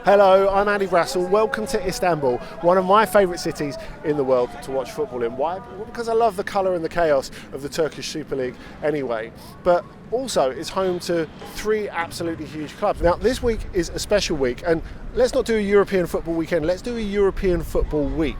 Hello, I'm Andy Brassel. Welcome to Istanbul, one of my favourite cities in the world to watch football in. Why? Well, because I love the colour and the chaos of the Turkish Super League anyway. But also, it's home to three absolutely huge clubs. Now, this week is a special week, and let's not do a European football weekend, let's do a European football week.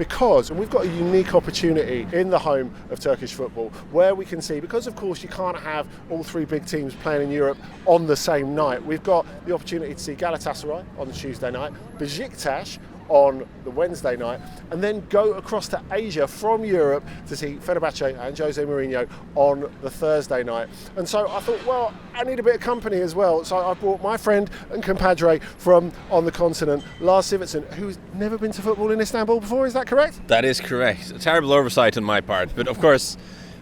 And we've got a unique opportunity in the home of Turkish football where we can see, because of course you can't have all three big teams playing in Europe on the same night. We've got the opportunity to see Galatasaray on the Tuesday night, Beşiktaş on the Wednesday night, and then go across to Asia from Europe to see Fenerbahçe and Jose Mourinho on the Thursday night. And so I thought, well, I need a bit of company as well. So I brought my friend and compadre from on the continent, Lars Sivertsen, who's never been to football in Istanbul before. Is that correct? That is correct. A terrible oversight on my part. But of course,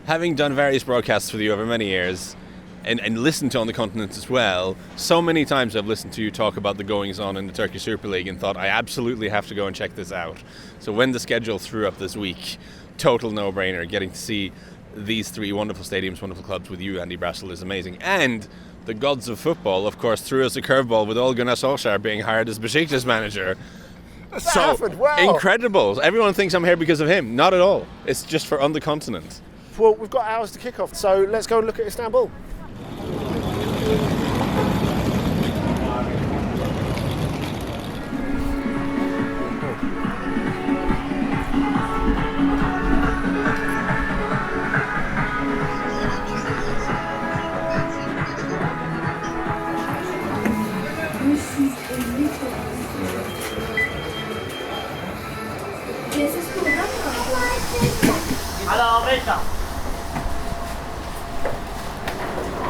having done various broadcasts for you over many years, and listened to on the continent as well, so many times I've listened to you talk about the goings on in the Turkish Super League and thought I absolutely have to go and check this out. So when the schedule threw up this week, total no-brainer, getting to see these three wonderful stadiums, wonderful clubs with you, Andy Brassel, is amazing. And the gods of football, of course, threw us a curveball with Ole Gunnar Solskjaer being hired as Beşiktaş manager. Wow. Incredible. Everyone thinks I'm here because of him. Not at all. It's just for on the continent. Well, we've got hours to kick off, so let's go and look at Istanbul.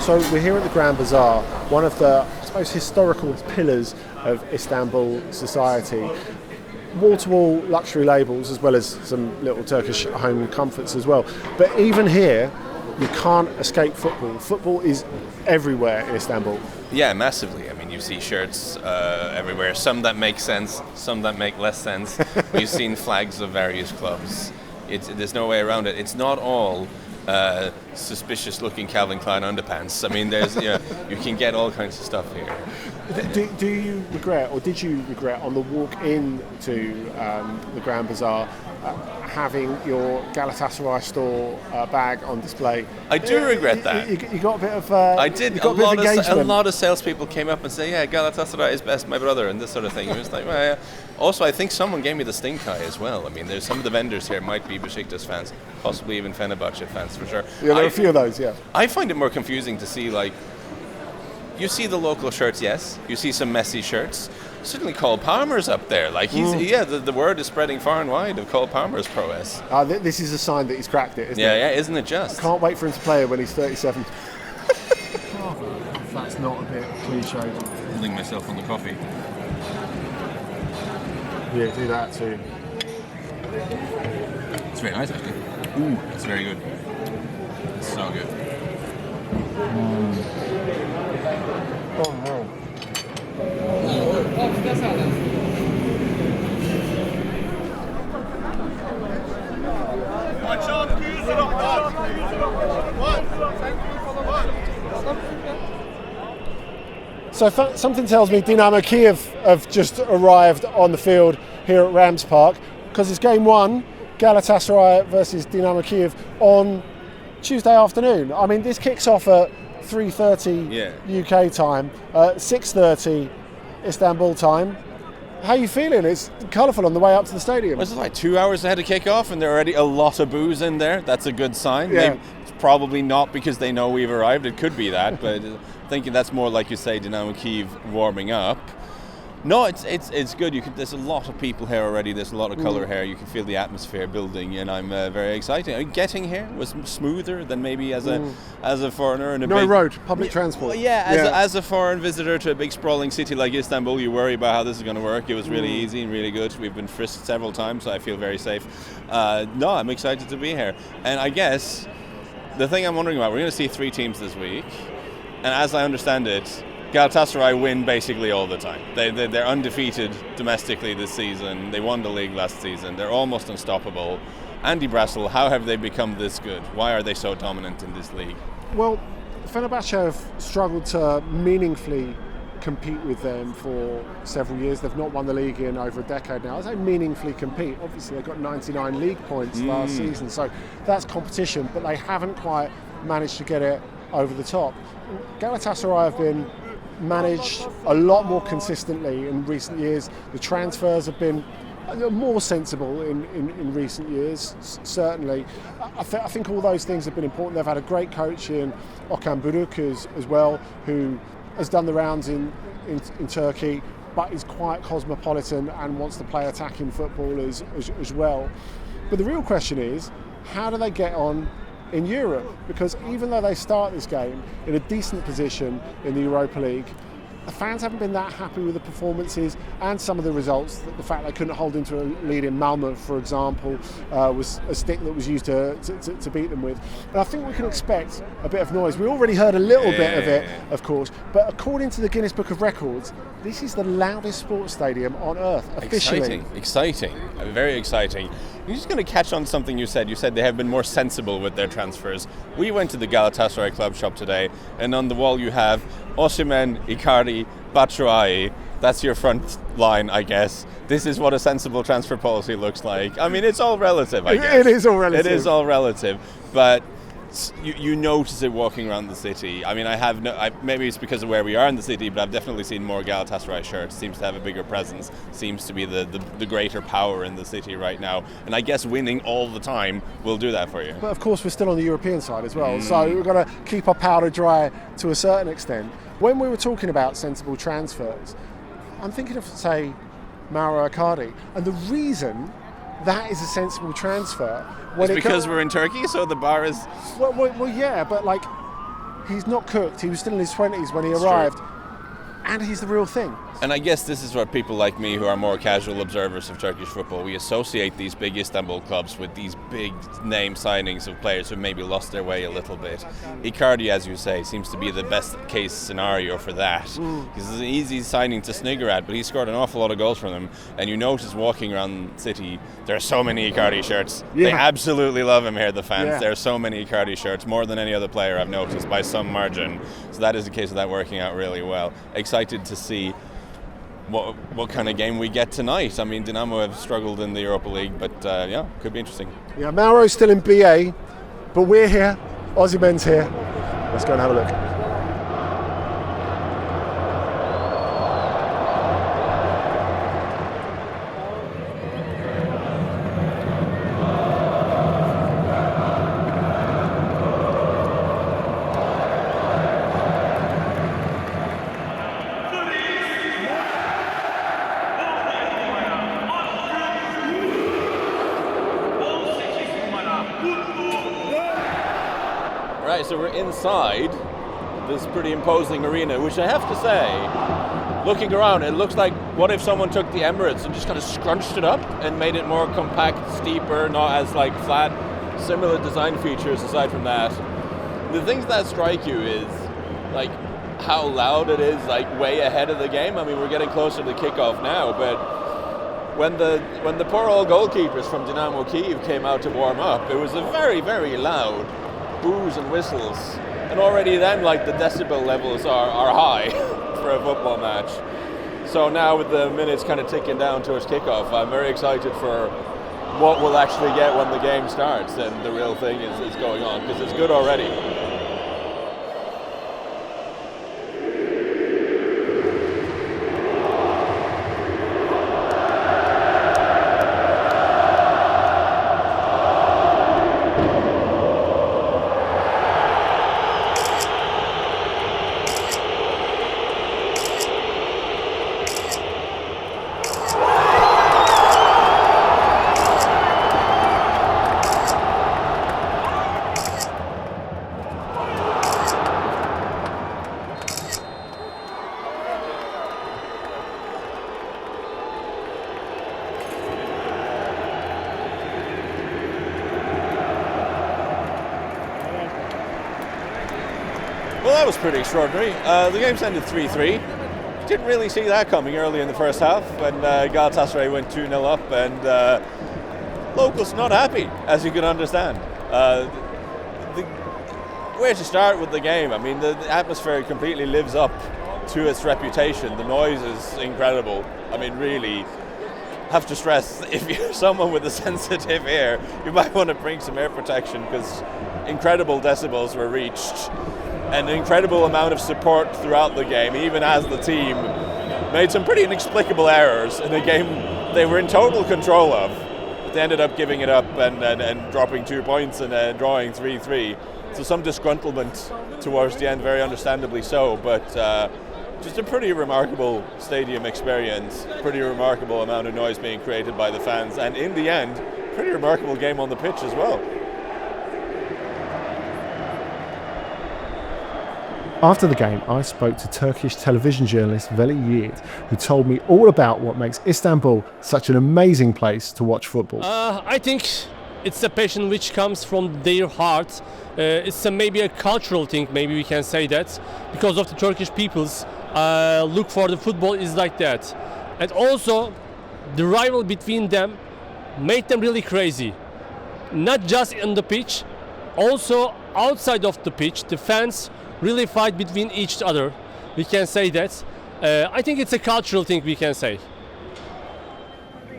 So we're here at the Grand Bazaar, one of the, I suppose, historical pillars of Istanbul society. Wall-to-wall luxury labels, as well as some little Turkish home comforts as well. But even here, you can't escape football. Football is everywhere in Istanbul. Yeah, massively. I mean, you see shirts everywhere, some that make sense, some that make less sense. You've seen flags of various clubs. There's no way around it. It's not all suspicious-looking Calvin Klein underpants. I mean, you can get all kinds of stuff here. Do you regret, or did you regret, on the walk in to the Grand Bazaar, having your Galatasaray store bag on display? I do regret that. You got a bit of I did. You got a lot of salespeople came up and say, "Yeah, Galatasaray is best, my brother," and this sort of thing. It was like, well, yeah. Also, I think someone gave me the stink eye as well. I mean, there's some of the vendors here might be Beşiktaş fans, possibly even Fenerbahçe fans for sure. Yeah, there are a few of those. Yeah. I find it more confusing to see, like, you see the local shirts, yes. You see some messy shirts. Certainly Cole Palmer's up there. Like, the word is spreading far and wide of Cole Palmer's prowess. This is a sign that he's cracked it, isn't it? Yeah, isn't it just? I can't wait for him to play it when he's 37. If that's not a bit cliched. Holding myself on the coffee. Yeah, do that too. It's very nice, actually. It's very good. It's so good. Oh no. So something tells me Dynamo Kiev have just arrived on the field here at Rams Park, because it's game one, Galatasaray versus Dynamo Kiev on Tuesday afternoon. I mean, this kicks off at 3:30 UK time, 6:30 Istanbul time. How are you feeling? It's colourful on the way up to the stadium. It's like 2 hours ahead of kick-off and there are already a lot of booze in there. That's a good sign. Yeah. It's probably not because they know we've arrived. It could be that, but thinking that's more like you say, Dynamo Kiev warming up. No, it's good. There's a lot of people here already. There's a lot of colour here. You can feel the atmosphere building, and I'm very excited. I mean, getting here was smoother than maybe as a foreigner and road, public transport. As a foreign visitor to a big sprawling city like Istanbul, you worry about how this is going to work. It was really easy and really good. We've been frisked several times, so I feel very safe. No, I'm excited to be here, and I guess the thing I'm wondering about, we're going to see three teams this week, and as I understand it, Galatasaray win basically all the time. They're undefeated domestically this season. They won the league last season. They're almost unstoppable. Andy Brassel, how have they become this good? Why are they so dominant in this league? Well, Fenerbahçe have struggled to meaningfully compete with them for several years. They've not won the league in over a decade now. I say meaningfully compete. Obviously, they got 99 league points last season, so that's competition, but they haven't quite managed to get it over the top. Galatasaray have been managed a lot more consistently in recent years. The transfers have been more sensible in recent years, certainly. I think all those things have been important. They've had a great coach in Okan Buruk as well, who has done the rounds in Turkey, but is quite cosmopolitan and wants to play attacking football as well. But the real question is, how do they get on in Europe? Because even though they start this game in a decent position in the Europa League, the fans haven't been that happy with the performances and some of the results. The fact they couldn't hold into a lead in Malmö, for example, was a stick that was used to beat them with. And I think we can expect a bit of noise. We already heard a little bit of it, of course, but according to the Guinness Book of Records, this is the loudest sports stadium on earth, officially. Exciting, very exciting. I'm just going to catch on something you said. You said they have been more sensible with their transfers. We went to the Galatasaray club shop today, and on the wall you have Osimhen, Icardi, Batshuayi. That's your front line, I guess. This is what a sensible transfer policy looks like. I mean, it's all relative, I guess. It is all relative. It is all relative, but you notice it walking around the city. I mean, maybe it's because of where we are in the city, but I've definitely seen more Galatasaray shirts. Seems to have a bigger presence. Seems to be the greater power in the city right now. And I guess winning all the time will do that for you. But of course, we're still on the European side as well, so we've got to keep our powder dry to a certain extent. When we were talking about sensible transfers, I'm thinking of, say, Mauro Icardi, and the reason that is a sensible transfer. It's because we're in Turkey, so the bar is... Well, yeah, but like, he's not cooked. He was still in his 20s when he arrived. And he's the real thing. And I guess this is what people like me, who are more casual observers of Turkish football, we associate these big Istanbul clubs with these big name signings of players who maybe lost their way a little bit. Icardi, as you say, seems to be the best case scenario for that. He's an easy signing to snigger at, but he scored an awful lot of goals from them. And you notice walking around the city, there are so many Icardi shirts. Yeah. They absolutely love him here, the fans. Yeah. There are so many Icardi shirts, more than any other player I've noticed by some margin. So that is a case of that working out really well. Excited to see what kind of game we get tonight. I mean, Dinamo have struggled in the Europa League, but could be interesting. Yeah, Mauro's still in BA, but we're here. Osimhen's here. Let's go and have a look. Right, so we're inside this pretty imposing arena, which I have to say, looking around, it looks like, what if someone took the Emirates and just kind of scrunched it up and made it more compact, steeper, not as like flat, similar design features aside from that. The things that strike you is like how loud it is, like way ahead of the game. I mean, we're getting closer to kickoff now, but when the poor old goalkeepers from Dynamo Kyiv came out to warm up, it was a very, very loud boos and whistles, and already then like the decibel levels are high for a football match. So now with the minutes kind of ticking down towards kickoff, I'm very excited for what we'll actually get when the game starts and the real thing is going on, because it's good already. Well, that was pretty extraordinary. The game's ended 3-3. Didn't really see that coming early in the first half when Galatasaray went 2-0 up, and locals not happy, as you can understand. Where to start with the game? I mean, the atmosphere completely lives up to its reputation. The noise is incredible. I mean, really, have to stress, if you're someone with a sensitive ear, you might want to bring some ear protection, because incredible decibels were reached. An incredible amount of support throughout the game, even as the team made some pretty inexplicable errors in a game they were in total control of. But they ended up giving it up and dropping 2 points and drawing 3-3. So some disgruntlement towards the end, very understandably so, but just a pretty remarkable stadium experience, pretty remarkable amount of noise being created by the fans, and in the end, pretty remarkable game on the pitch as well. After the game, I spoke to Turkish television journalist Veli Yiğit, who told me all about what makes Istanbul such an amazing place to watch football. I think it's a passion which comes from their heart. It's maybe a cultural thing, maybe we can say that, because of the Turkish people's look for the football is like that. And also, the rival between them made them really crazy. Not just on the pitch, also outside of the pitch, the fans really fight between each other. We can say that. I think it's a cultural thing, we can say.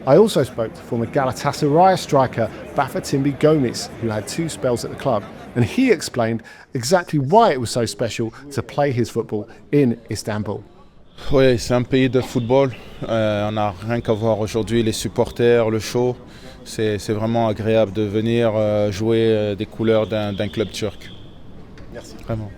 I also spoke to former Galatasaray striker Bafatimbi Gomis, who had 2 spells at the club, and he explained exactly why it was so special to play his football in Istanbul. Oui, c'est un pays de football. On n'a rien qu'à voir aujourd'hui les supporters, le show. C'est vraiment agréable de venir jouer des couleurs d'un club turc. Merci. Vraiment.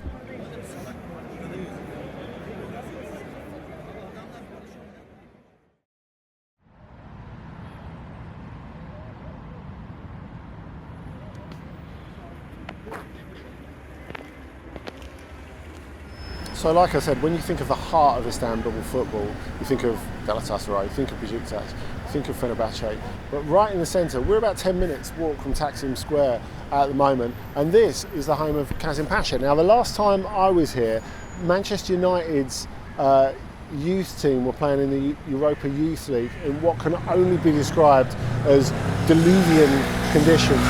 So like I said, when you think of the heart of Istanbul football, you think of Galatasaray, you think of Beşiktaş, you think of Fenerbahçe. But right in the centre, we're about 10 minutes walk from Taksim Square at the moment, and this is the home of Kasımpaşa. Now, the last time I was here, Manchester United's youth team were playing in the Europa Youth League in what can only be described as diluvian conditions.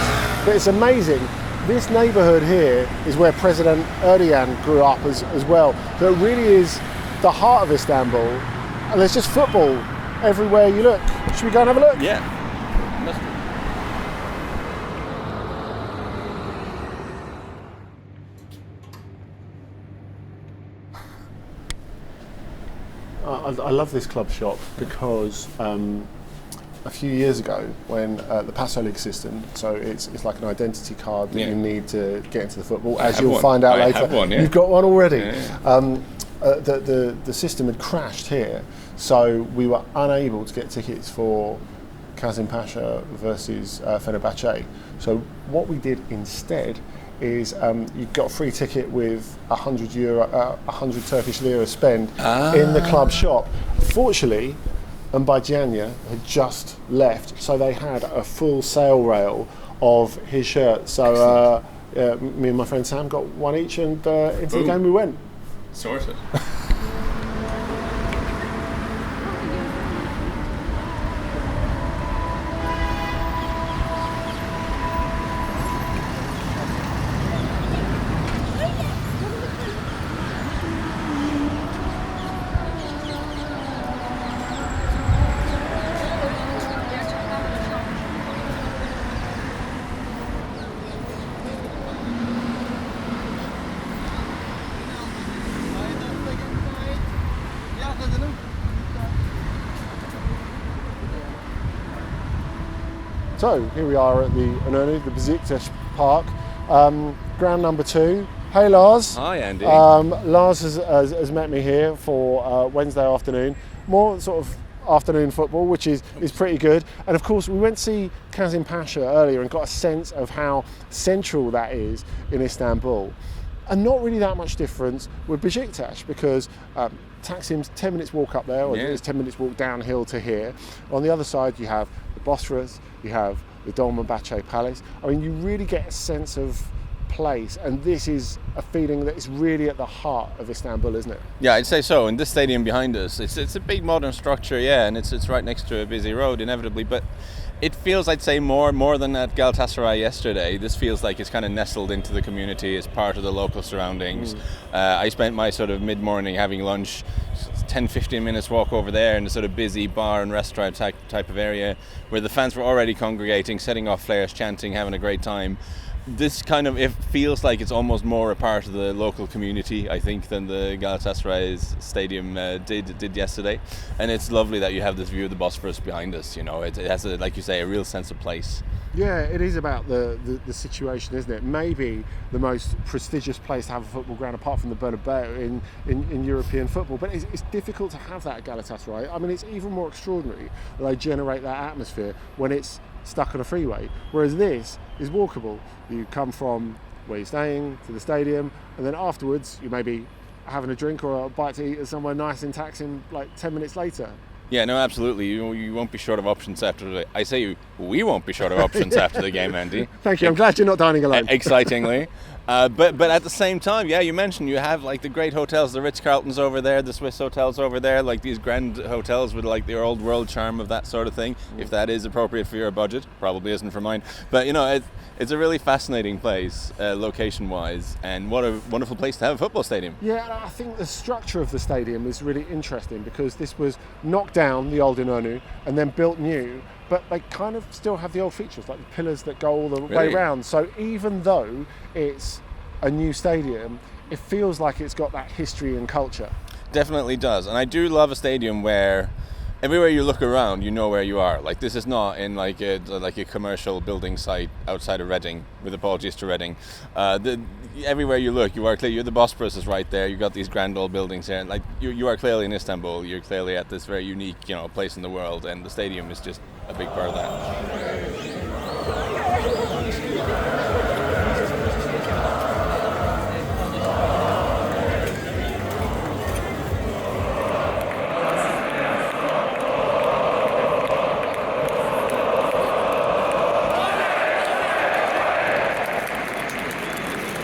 But it's amazing. This neighbourhood here is where President Erdogan grew up as well. So it really is the heart of Istanbul, and there's just football everywhere you look. Should we go and have a look? Yeah. Let's I love this club shop because a few years ago, when the Paso League system, so it's like an identity card that you need to get into the football, as you'll find out later. Have one, yeah. You've got one already. Yeah. The system had crashed here, so we were unable to get tickets for Kasımpaşa versus Fenerbahçe. So what we did instead is you got a free ticket with €100 Turkish lira spent in the club shop. Fortunately, and by Janya had just left, so they had a full sale rail of his shirt. So me and my friend Sam got one each, and into the game we went. Sorted. So here we are at the Önönü, the Beşiktaş Park, ground number 2. Hey Lars. Hi Andy. Lars has met me here for Wednesday afternoon, more sort of afternoon football, which is pretty good. And of course we went to see Kasımpaşa earlier and got a sense of how central that is in Istanbul. And not really that much difference with Beşiktaş, because Taksim's 10 minutes walk up there, or it's 10 minutes walk downhill to here. On the other side you have the Bosphorus, you have the Dolmabahce Palace. I mean, you really get a sense of place, and this is a feeling that is really at the heart of Istanbul, isn't it? Yeah, I'd say so. And this stadium behind us, it's a big modern structure, yeah, and it's right next to a busy road, inevitably, but it feels, I'd say, more than at Galatasaray yesterday. This feels like it's kind of nestled into the community, as part of the local surroundings. I spent my sort of mid-morning having lunch, 10-15 minutes walk over there in the sort of busy bar and restaurant type of area where the fans were already congregating, setting off flares, chanting, having a great time. This kind of, it feels like it's almost more a part of the local community, I think, than the Galatasaray's stadium did yesterday. And it's lovely that you have this view of the Bosphorus behind us. You know, it has, like you say, a real sense of place. Yeah, it is about the situation, isn't it? Maybe the most prestigious place to have a football ground, apart from the Bernabeu in European football. But it's difficult to have that at Galatasaray. I mean, it's even more extraordinary that they generate that atmosphere when it's stuck on a freeway, whereas this is walkable. You come from where you're staying to the stadium, and then afterwards you may be having a drink or a bite to eat at somewhere nice in Taksim like 10 minutes later. Yeah, no, absolutely. You won't be short of options after I say we won't be short of options after the game, Andy. Thank you. I'm glad you're not dining alone. Excitingly. But at the same time, yeah, you mentioned you have like the great hotels, the Ritz-Carltons over there, the Swiss hotels over there, like these grand hotels with like the old world charm of that sort of thing. If that is appropriate for your budget, probably isn't for mine. But you know, it's a really fascinating place, location-wise, and what a wonderful place to have a football stadium. Yeah, I think the structure of the stadium is really interesting because this was knocked down, the old Inonu, and then built new. But they kind of still have the old features, like the pillars that go all the way round. So even though it's a new stadium, it feels like it's got that history and culture. Definitely does. And I do love a stadium where everywhere you look around, you know where you are. Like, this is not in like a commercial building site outside of Reading, with apologies to Reading. Everywhere you look, you are clear. The Bosporus is right there. You've got these grand old buildings here. Like, you are clearly in Istanbul. You're clearly at this very unique, place in the world, and the stadium is just a big part of that.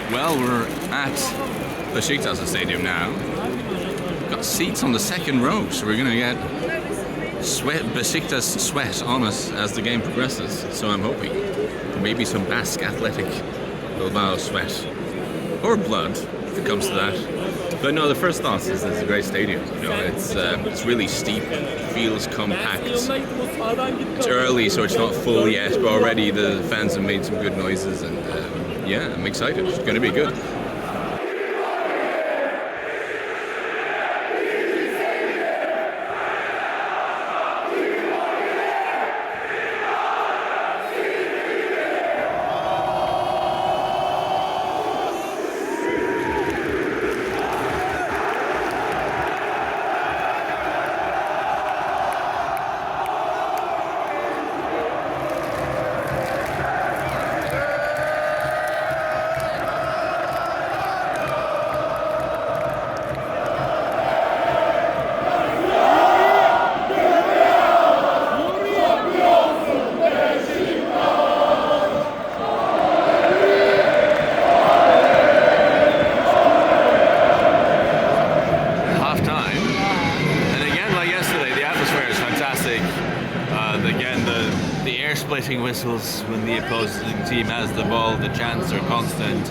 Well, we're at Beşiktaş stadium now. Got seats on the second row, so we're going to get Beşiktaş sweat on us as the game progresses. So I'm hoping maybe some Basque Athletic Bilbao sweat, or blood, if it comes to that. But no, the first thought is it's a great stadium. It's really steep, feels compact. It's early, so it's not full yet, but already the fans have made some good noises, and yeah, I'm excited. It's going to be good. Whistles when the opposing team has the ball, the chants are constant.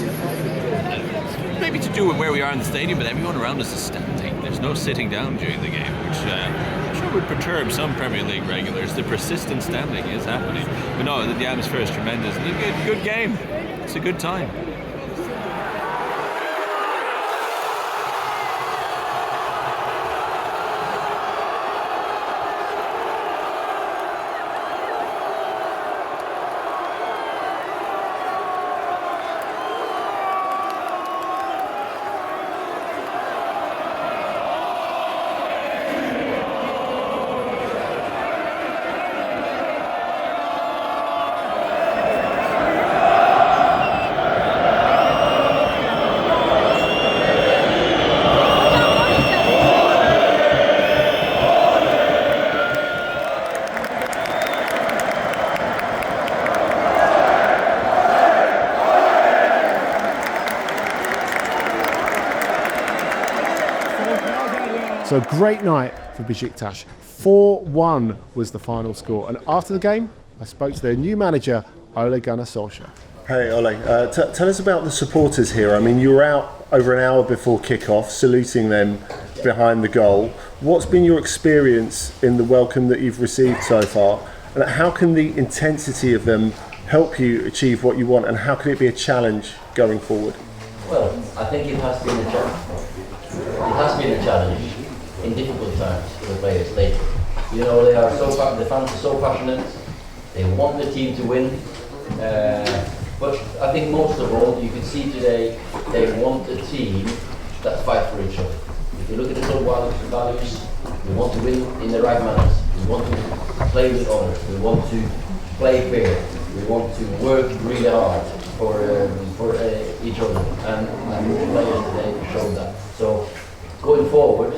Maybe to do with where we are in the stadium, but everyone around us is standing. There's no sitting down during the game, which I'm sure would perturb some Premier League regulars. The persistent standing is happening. But no, the atmosphere is tremendous. It's a good game. It's a good time. So great night for Beşiktaş. 4-1 was the final score. And after the game, I spoke to their new manager, Ole Gunnar Solskjaer. Hey Ole, tell us about the supporters here. I mean, you were out over an hour before kick-off, saluting them behind the goal. What's been your experience in the welcome that you've received so far? And how can the intensity of them help you achieve what you want? And how can it be a challenge going forward? Well, I think it has been a challenge. It has been a challenge in difficult times for the players lately. You know, the fans are so passionate. They want the team to win. But I think most of all, you can see today, they want a team that fight for each other. If you look at the top values, we want to win in the right manners. We want to play with honor. We want to play fair. We want to work really hard for each other. And the players today showed that. So going forward,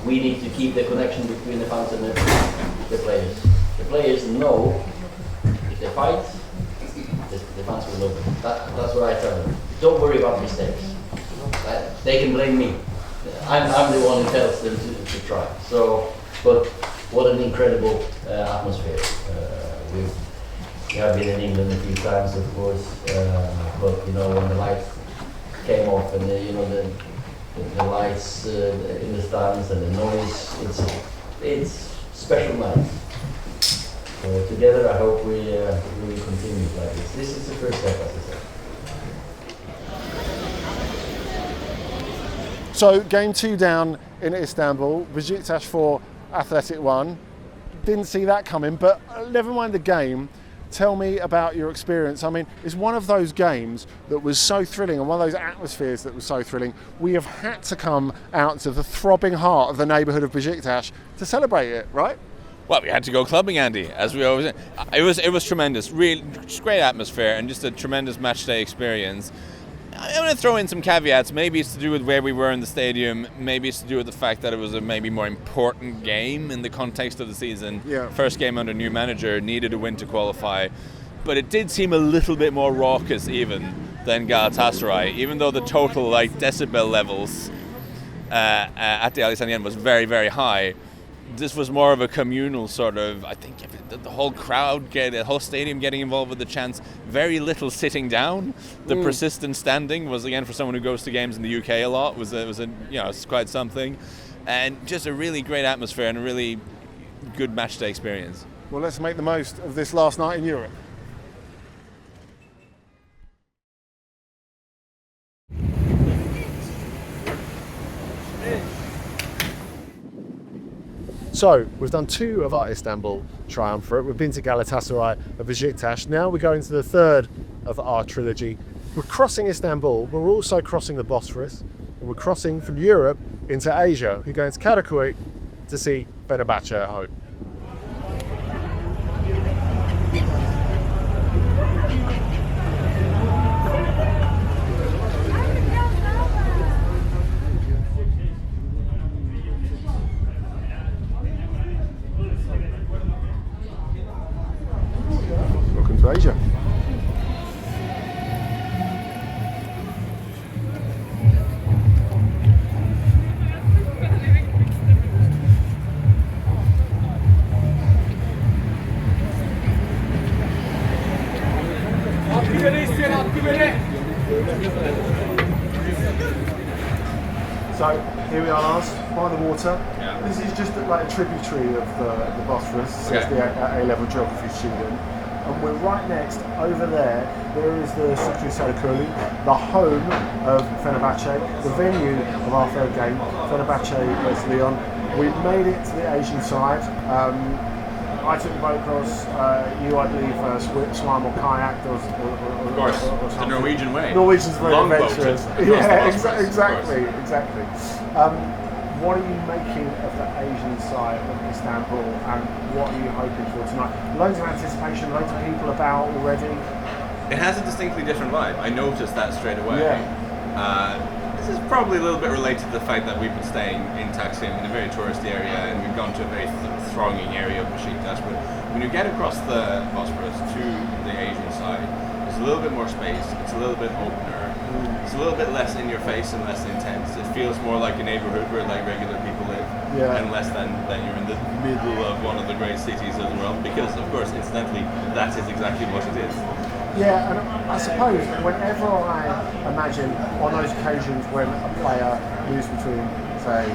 we need to keep the connection between the fans and the players. The players know if they fight, the fans will love them. That's what I tell them. Don't worry about mistakes. They can blame me. I'm the one who tells them to try. So, but what an incredible atmosphere. We have been in England a few times, of course, but you know, when the lights came off and the lights in the stands and the noise, it's special night. So together, I hope we will continue like this. This is the first step, as I said. So game 2 down in Istanbul, Beşiktaş 4, Athletic 1. Didn't see that coming, but never mind the game. Tell me about your experience. I mean, it's one of those games that was so thrilling and one of those atmospheres that was so thrilling. We have had to come out to the throbbing heart of the neighbourhood of Beşiktaş to celebrate it, right? Well, we had to go clubbing, Andy, as we always. It was tremendous, really just great atmosphere and just a tremendous match day experience. I'm going to throw in some caveats. Maybe it's to do with where we were in the stadium. Maybe it's to do with the fact that it was a maybe more important game in the context of the season. Yeah. First game under new manager, needed a win to qualify. But it did seem a little bit more raucous even than Galatasaray, even though the total decibel levels at the Ali Saniyen was very, very high. This was more of a communal sort of, I think the whole crowd, the whole stadium getting involved with the chants, very little sitting down. The persistent standing was, again, for someone who goes to games in the UK a lot, it's quite something. And just a really great atmosphere and a really good match day experience. Well, let's make the most of this last night in Europe. So, we've done 2 of our Istanbul triumvirate. We've been to Galatasaray and Beşiktaş. Now we're going to the 3rd of our trilogy. We're crossing Istanbul, but we're also crossing the Bosphorus. And we're crossing from Europe into Asia. We're going to Kadıköy to see Fenerbahçe at home. To Asia. So here we are, Lars, by the water. Yeah. This is just like a tributary of the Bosphorus, says the A-level geography student. And we're right next, over there is the Sucre Sarıköy'ü, the home of Fenerbahçe, the venue of our 3rd game, Fenerbahçe versus Lyon. We've made it to the Asian side. I took the boat across, you I believe swam or kayaked or Of course, the Norwegian way. Norwegians very Long adventurous. boat. Yeah, exactly. What are you making of the Asian side of Istanbul and what are you hoping for tonight? Loads of anticipation, loads of people about already. It has a distinctly different vibe. I noticed that straight away. Yeah. This is probably a little bit related to the fact that we've been staying in Taksim, in a very touristy area, and we've gone to a very thronging area of Beşiktaş. But When you get across the Bosphorus to the Asian side, there's a little bit more space, it's a little bit opener, it's a little bit less in your face and less intense. It feels more like a neighborhood where like regular people live, and less than you're in the middle of one of the great cities of the world, because of course, incidentally, that is exactly what it is. Yeah, and I suppose whenever I imagine on those occasions when a player moves between, say,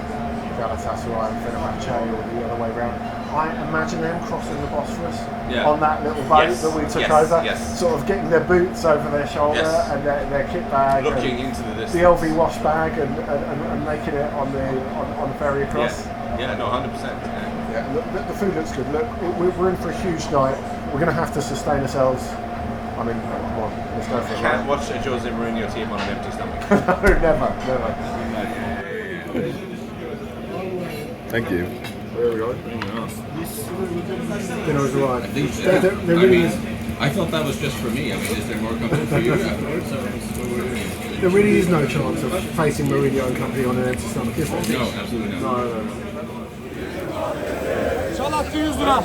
Galatasaray and Fenerbahçe or the other way around, I imagine them crossing the Bosphorus on that little boat that we took over, sort of getting their boots over their shoulder and their kit bag, looking into the distance, the LV wash bag, and making it on the ferry across. Yeah, no, 100%. Yeah, look, the food looks good. Look, we're in for a huge night. We're going to have to sustain ourselves. I mean, come on, let's go for it. Can't watch a Jose Mourinho team on an empty stomach. No, never. Thank you. There we go. Dinner was alright. I thought that was just for me. I mean, is there more coming for you afterwards? There really is no chance of facing Mourinho and company on an empty stomach, is there? No, absolutely not. No. Çalak 100 lira.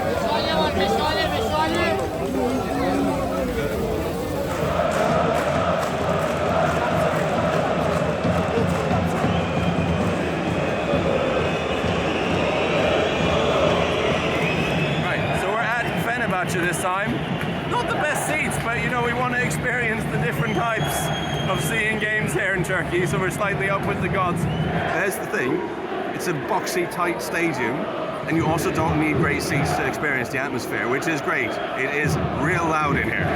Meşale var, meşale. This time. Not the best seats, but you know, we want to experience the different types of seeing games here in Turkey, so we're slightly up with the gods. There's the thing, it's a boxy, tight stadium, and you also don't need great seats to experience the atmosphere, which is great. It is real loud in here.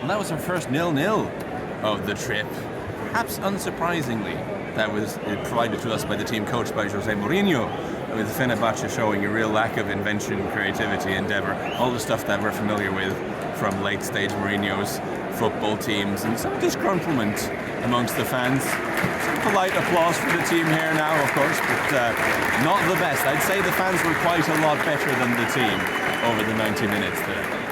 Well, that was our first 0-0 of the trip. Perhaps unsurprisingly, that was provided to us by the team coached by Jose Mourinho, with Fenerbahçe showing a real lack of invention, creativity, endeavour, all the stuff that we're familiar with from late-stage Mourinho's football teams, and some disgruntlement amongst the fans. Some polite applause for the team here now, of course, but not the best. I'd say the fans were quite a lot better than the team over the 90 minutes there.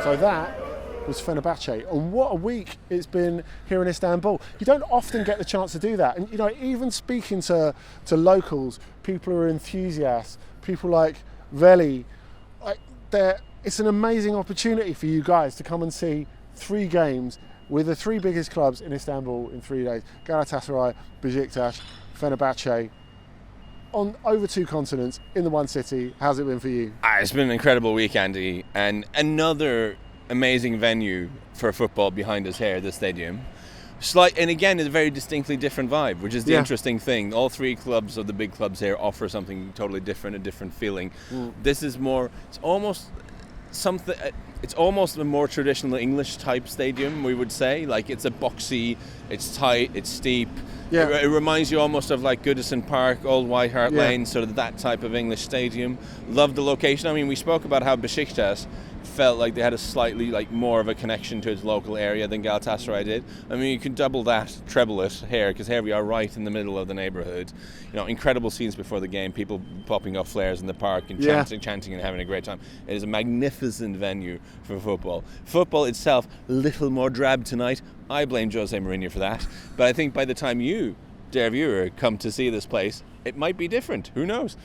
So that was Fenerbahçe, and what a week it's been here in Istanbul. You don't often get the chance to do that, and you know, even speaking to locals, people who are enthusiasts, people like Veli, it's an amazing opportunity for you guys to come and see 3 games with the 3 biggest clubs in Istanbul in 3 days: Galatasaray, Beşiktaş, Fenerbahçe, on over 2 continents in the one city. How's it been for you? It's been an incredible week, Andy, and another amazing venue for football behind us here, the stadium. And again, it's a very distinctly different vibe, which is the interesting thing. All 3 clubs of the big clubs here offer something totally different, a different feeling. This is more, it's almost a more traditional English type stadium, we would say. Like, it's a boxy, it's tight, it's steep. Yeah. It reminds you almost of like Goodison Park, Old White Hart Lane, sort of that type of English stadium. Love the location. I mean, we spoke about how Beşiktaş felt like they had a slightly like more of a connection to its local area than Galatasaray did. I mean, you can double that, treble it here, because here we are right in the middle of the neighbourhood. You know, incredible scenes before the game, people popping off flares in the park and chanting and having a great time. It is a magnificent venue for football. Football itself, little more drab tonight. I blame Jose Mourinho for that. But I think by the time you, dear viewer, come to see this place, it might be different. Who knows?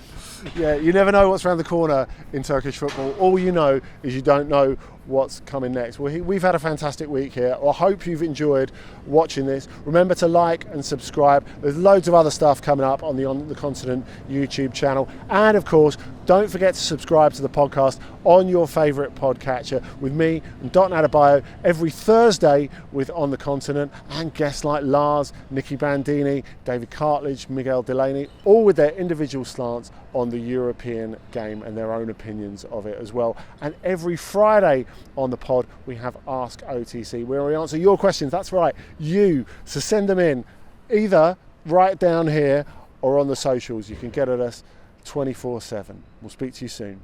Yeah, you never know what's around the corner in Turkish football. All you know is you don't know what's coming next. Well, we've had a fantastic week here. I hope you've enjoyed watching this. Remember to like and subscribe. There's loads of other stuff coming up on the Continent YouTube channel. And of course, don't forget to subscribe to the podcast on your favourite podcatcher with me and Dot Adebayo every Thursday with On the Continent, and guests like Lars, Nicky Bandini, David Cartledge, Miguel Delaney, all with their individual slants on the European game and their own opinions of it as well. And every Friday on the pod we have Ask OTC, where we answer your questions. That's right, you. So send them in either right down here or on the socials. You can get at us 24/7. We'll speak to you soon.